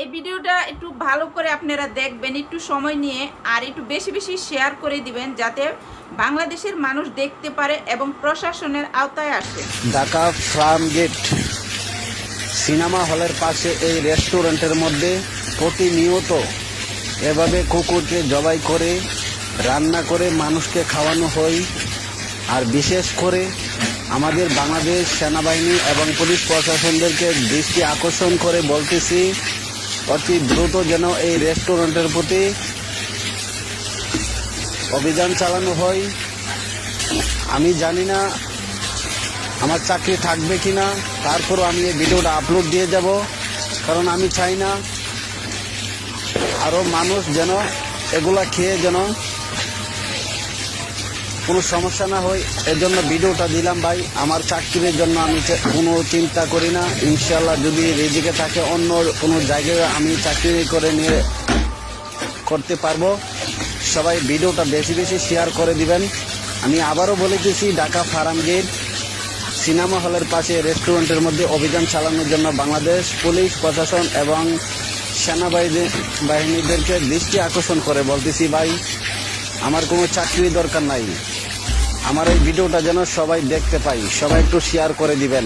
এই ভিডিওটা একটু ভালো করে আপনারা দেখবেন, একটু সময় নিয়ে, আর একটু বেশি বেশি শেয়ার করে দিবেন যাতে বাংলাদেশের মানুষ দেখতে পারে এবং প্রশাসনের আওতায় আসে। ঢাকা ফার্ম গেট সিনেমা হলের পাশে এই রেস্টুরেন্টের মধ্যে প্রতিনিয়ত এভাবে কুকুরকে জবাই করে রান্না করে মানুষকে খাওয়ানো হয়। আর বিশেষ করে আমাদের বাংলাদেশ সেনাবাহিনী এবং পুলিশ প্রশাসনদেরকে দৃষ্টি আকর্ষণ করে বলতেছি, অতি দ্রুত যেন এই রেস্টুরেন্টের প্রতি অভিযান চালানো হয়। আমি জানি না আমার চাকরি থাকবে কিনা, তারপরও আমি এই ভিডিওটা আপলোড দিয়ে যাব, কারণ আমি চাই না আরও মানুষ যেন এগুলা খেয়ে যেন কোনো সমস্যা না হয়। এর জন্য ভিডিওটা দিলাম ভাই। আমার চাকরির জন্য আমি কোনো চিন্তা করি না। ইনশাল্লাহ যদি রিজিকে থাকে অন্য কোনো জায়গায় আমি চাকরি করে নিয়ে করতে পারবো। সবাই ভিডিওটা বেশি বেশি শেয়ার করে দিবেন। আমি আবারও বলেছি, ঢাকা ফার্ম গেট সিনেমা হলের পাশে রেস্টুরেন্টের মধ্যে অভিযান চালানোর জন্য বাংলাদেশ পুলিশ প্রশাসন এবং সেনাবাহিনীদেরকে দৃষ্টি আকর্ষণ করে বলতেছি, ভাই আমার কোনো চাকরি দরকার নাই। আমার এই ভিডিওটা যেন সবাই দেখতে পাই, সবাই একটু শেয়ার করে দিবেন।